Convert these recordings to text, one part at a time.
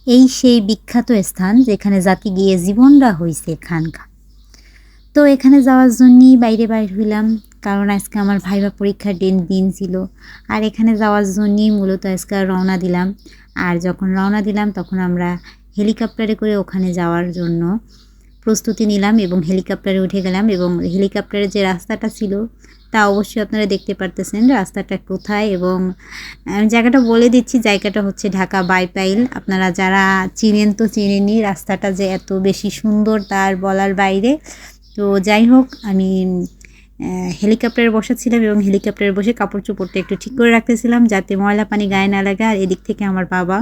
এই সেই বিখ্যাত স্থান যেখানে জাতি গিয়ে জীবনটা হইছে খানকা। তো এখানে যাওয়ার জন্যই বাইরে বাইর হইলাম, কারণ আজকে আমার ভাইবা পরীক্ষার দিন ছিল। আর এখানে যাওয়ার জন্যই মূলত আজকে রওনা দিলাম। আর যখন রওনা দিলাম তখন আমরা হেলিকপ্টারে করে ওখানে যাওয়ার জন্য প্রস্তুতি নিলাম এবং হেলিকপ্টারে উঠে গেলাম। এবং হেলিকপ্টারের যে রাস্তাটা ছিল তা অবশ্যই আপনারা দেখতে পারতেছেন রাস্তাটা কোথায়। এবং আমি জায়গাটা বলে দিচ্ছি, জায়গাটা হচ্ছে ঢাকা বাইপাইল। আপনারা যারা চিনেন তো চিনেনই, রাস্তাটা যে এত বেশি সুন্দর তার বলার বাইরে। তো যাই হোক, আমি হেলিকপ্টারে বসাছিলাম এবং হেলিকপ্টারে বসে কাপড় চোপড়টা একটু ঠিক করে রাখতেছিলাম যাতে ময়লা পানি গায়ে না লাগে। আর এদিক থেকে আমার বাবা,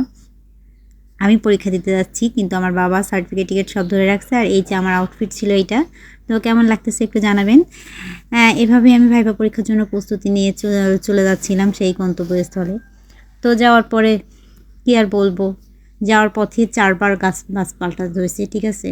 আমি পরীক্ষা দিতে যাচ্ছি কিন্তু আমার বাবা সার্টিফিকেট টিকেট সব ধরে রাখছে। আর এই যে আমার আউটফিট ছিল এইটা, তো কেমন লাগতেছে একটু জানাবেন। এভাবে আমি ভাইবা পরীক্ষার জন্য প্রস্তুতি নিয়ে চলে যাচ্ছিলাম সেই গন্তব্যস্থলে। তো যাওয়ার পরে কী আর বলবো, যাওয়ার পথে 4বার বাস পাল্টাতে হয়েছে, ঠিক আছে।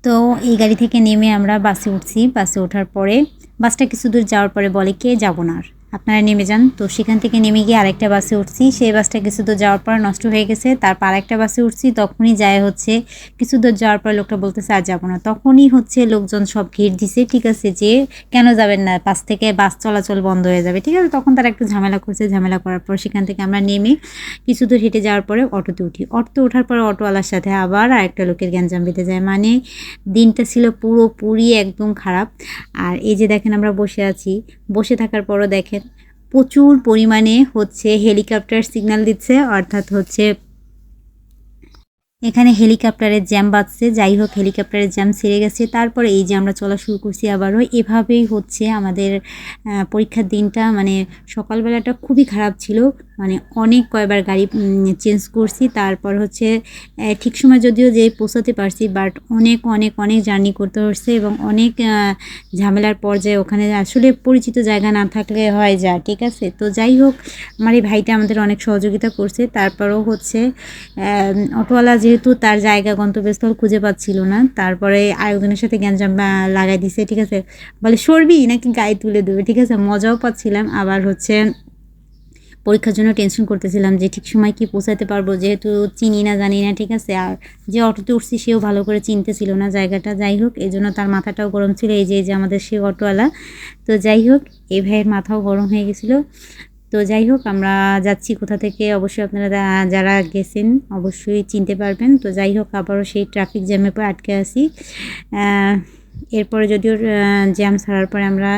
তো এই গাড়ি থেকে নেমে আমরা বাসে উঠছি। বাসে ওঠার পরে বাসটা কিছু দূর যাওয়ার পরে বলে কে যাব না আর, আপনারা নেমে যান। তো সেখান থেকে নেমে গিয়ে আরেকটা বাসে উঠছি। সেই বাসটা কিছু দূর যাওয়ার পর নষ্ট হয়ে গেছে। তারপর আরেকটা বাসে উঠছি। তখনই যায় হচ্ছে কিছু দূর যাওয়ার পর লোকটা বলতেছে আর যাবো না। তখনই হচ্ছে লোকজন সব ঘির দিছে, ঠিক আছে, যে কেন যাবেন না, পাশ থেকে বাস চলাচল বন্ধ হয়ে যাবে, ঠিক আছে। তখন তারা একটু ঝামেলা করছে। ঝামেলা করার পর সেখান থেকে আমরা নেমে কিছু দূর হেঁটে যাওয়ার পরে অটোতে উঠি। অটোতে ওঠার পরে অটোওয়ালার সাথে আবার আরেকটা লোকের গ্যাঞ্জাম বেঁধে যায়। মানে দিনটা ছিল পুরোপুরি একদম খারাপ। আর এই যে দেখেন আমরা বসে আছি, বসে থাকার পরও দেখেন প্রচুর পরিমাণে হচ্ছে হেলিকপ্টার সিগন্যাল দিচ্ছে, অর্থাৎ হচ্ছে এখানে হেলিকপ্টারের জ্যাম বাজছে। যাই হোক, হেলিকপ্টারের জ্যাম সেরে গেছে। তারপরে এই যে আমরা চলা শুরু করছি আবারও। এভাবেই হচ্ছে আমাদের পরীক্ষার দিনটা, মানে সকালবেলাটা খুবই খারাপ ছিল। মানে অনেক কয়বার গাড়ি চেঞ্জ করছি। তারপর হচ্ছে ঠিক সময় যদিও যেয়ে পৌঁছাতে পারছি, বাট অনেক অনেক অনেক জার্নি করতে হচ্ছে এবং অনেক ঝামেলার পর্যায়ে ওখানে আসলে পরিচিত জায়গা না থাকলে হয় যা, ঠিক আছে। তো যাই হোক, আমার এই ভাইটা আমাদের অনেক সহযোগিতা করছে। তারপরেও হচ্ছে অটোওয়ালা যেহেতু তার জায়গা গন্তব্যস্থল খুঁজে পাচ্ছিল না, তারপরে আরেকজনের সাথে গ্যাঞ্জাম লাগাই দিছে, ঠিক আছে। বলে সরবি নাকি গায়ে তুলে দেবে, ঠিক আছে। মজাও পাচ্ছিলাম, আবার হচ্ছে পরীক্ষার জন্য টেনশন করতেছিলাম যে ঠিক সময় কি পৌঁছাতে পারবো, যেহেতু চিনি না জানি না, ঠিক আছে। আর যে অটোতে উঠছি সেও ভালো করে চিনতে ছিল না জায়গাটা। যাই হোক, এই জন্য তার মাথাটাও গরম ছিল। এই যে আমাদের সে অটোওয়ালা, তো যাই হোক এই ভাইয়ের মাথাও গরম হয়ে গেছিলো। তো যাই হোক, আমরা যাচ্ছি কোথা থেকে অবশ্যই আপনারা যারা গেছেন অবশ্যই চিনতে পারবেন। তো যাই হোক, আবারও সেই ট্রাফিক জ্যামে পরে আটকে আসি। এরপরে যদিও জ্যাম ছাড়ার পরে আমরা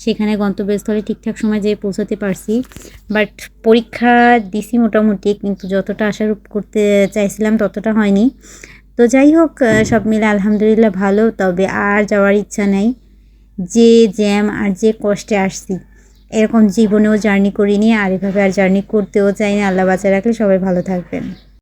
সেখানে গন্তব্যস্থলে ঠিকঠাক সময় যেয়ে পৌঁছাতে পারছি। বাট পরীক্ষা দিছি মোটামুটি, কিন্তু যতটা আশারূপ করতে চাইছিলাম ততটা হয়নি। তো যাই হোক, সব মিলে আলহামদুলিল্লাহ ভালো। তবে আর যাওয়ার ইচ্ছা নেই। যে জ্যাম আর যে কষ্টে আসছি, এরকম জীবনেও জার্নি করিনি, আর এভাবে আর জার্নি করতেও চাই না। আল্লাহ বাঁচায় রাখলে সবাই ভালো থাকবেন।